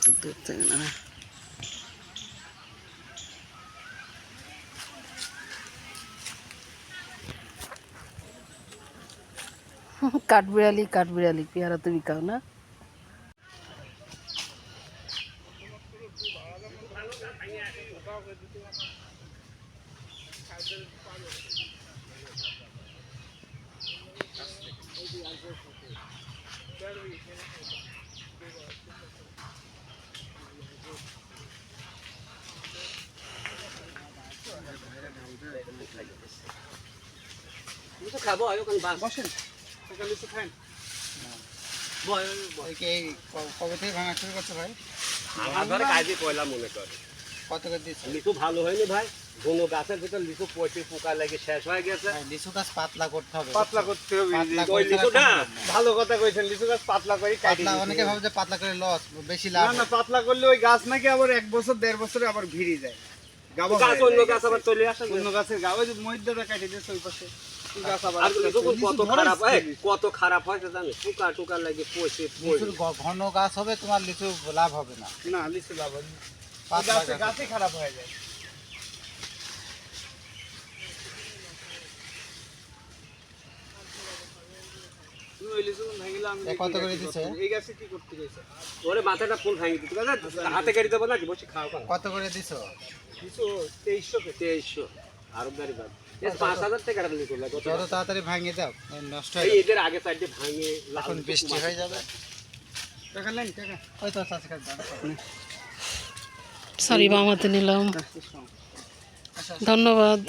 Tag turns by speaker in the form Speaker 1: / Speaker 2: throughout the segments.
Speaker 1: একটু দূর থেকে না কাঠবিড়ালি পেয়ারা তুমি খাও না?
Speaker 2: খাবো বসেন কবে থেকে ভাঙা শুরু করছে ভাই?
Speaker 3: কাজে কয়লা মনে করে
Speaker 2: কত করে দিচ্ছে?
Speaker 3: লিচু ভালো হয়নি ভাই, কোনো গাছের ভিতর লিচু পচে পোকা লেগে শেষ হয়ে গেছে।
Speaker 2: লিচু গাছ পাতলা করতে হবে,
Speaker 3: পাতলা করতে হবে। ওই লিচুটা ভালো কথা কইছেন, লিচু গাছ পাতলা করে কাটি।
Speaker 2: অনেকে ভাবে যে পাতলা করে লস বেশি লাভ।
Speaker 4: না না, পাতলা করলে ওই গাছ নাকি আবার 1 বছর 1.5 বছরে আবার ভিড়ে যায়।
Speaker 3: অন্য গাছ আবার চলে আসে,
Speaker 4: অন্য গাছের গা ওই যে মধ্যটা কাটি দিয়েছে ওই পাশে গাছ আবার।
Speaker 3: আর লিচু কত খারাপ হয়, কত খারাপ হয় জানেন, পোকা টোকা লাগে পচে
Speaker 2: লিচুর ঘন গাছ হবে, তোমার লিচু লাভ হবে না।
Speaker 4: না লিচু লাভ হবে না,
Speaker 2: পাতলা
Speaker 4: গাছে খারাপ হয়ে যায়।
Speaker 2: কত করে দিচ্ছে?
Speaker 4: এই গাছে কি করতে গেছে?
Speaker 3: ওরে মাথাটা ফুল ভাঙি দিতে হাতে গাড়ি দেবো নাকি, বসে খাও।
Speaker 2: কত করে দিছো?
Speaker 4: লিচু 2300
Speaker 3: আরো গাড়ি বাদ 5000 টাকা লিচু লাগে।
Speaker 2: যত তাড়াতাড়ি ভাঙিয়ে দাও, নষ্ট হয়ে
Speaker 3: এই
Speaker 2: যাবে।
Speaker 3: এদের আগে সাইডে ভাঙে
Speaker 2: এখন বৃষ্টি হয়ে যাবে।
Speaker 4: টাকা নেন টাকা।
Speaker 2: ওই তো সাসকার দাম।
Speaker 1: সরি বামাতে নিলাম, ধন্যবাদ।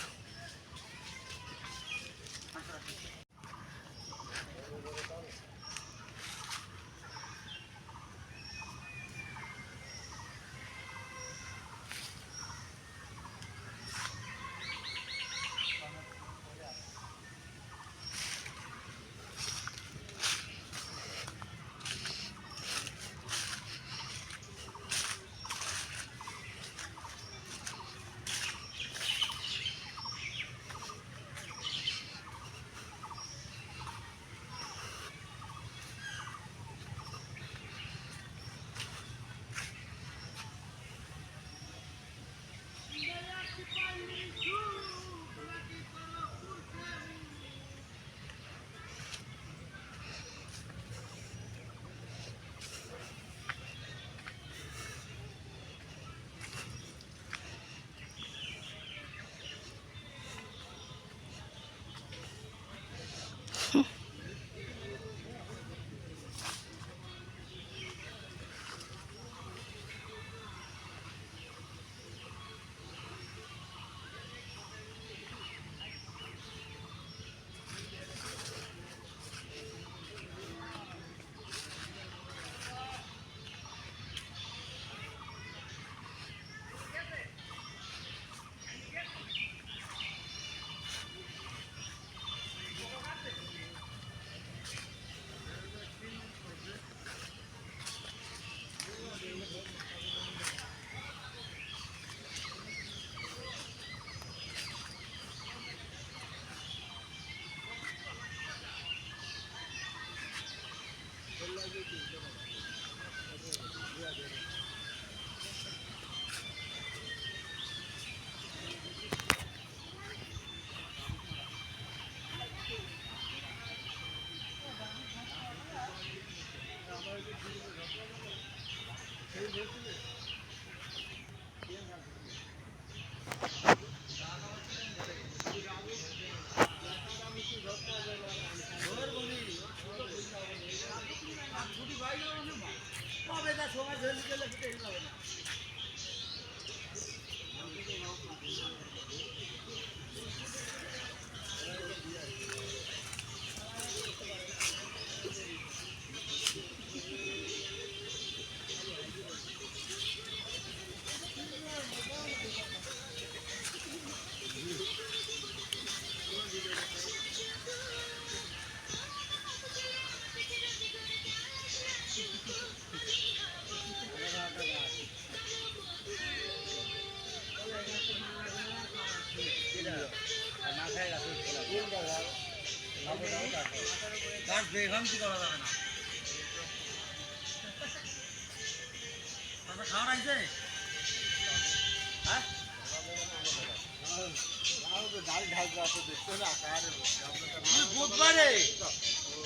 Speaker 2: বেগম কি করা যাবে না।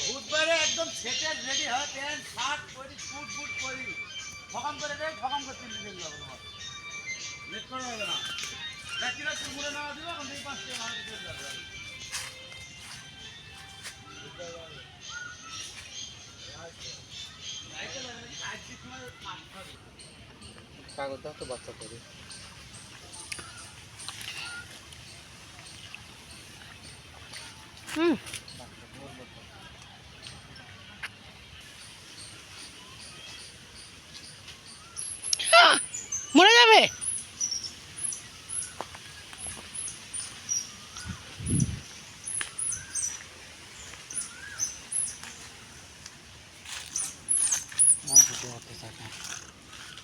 Speaker 3: বুধবারে একদম সেটেড রেডি হয় প্যান্ট শার্ট পরি ফুট ফুট পরি ফকাম করে দেয় ফকাম করতে দিতে যাবো তোমার লেট করা হবে না রাত্রিরা তুলে নেওয়া দিবে এখন থেকে 5 টাকা ভাড়া দিতে যাবে
Speaker 2: কাগজ দাও তো বাচ্চা করে
Speaker 1: হুম মরে যাবে।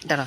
Speaker 1: দাঁড়া।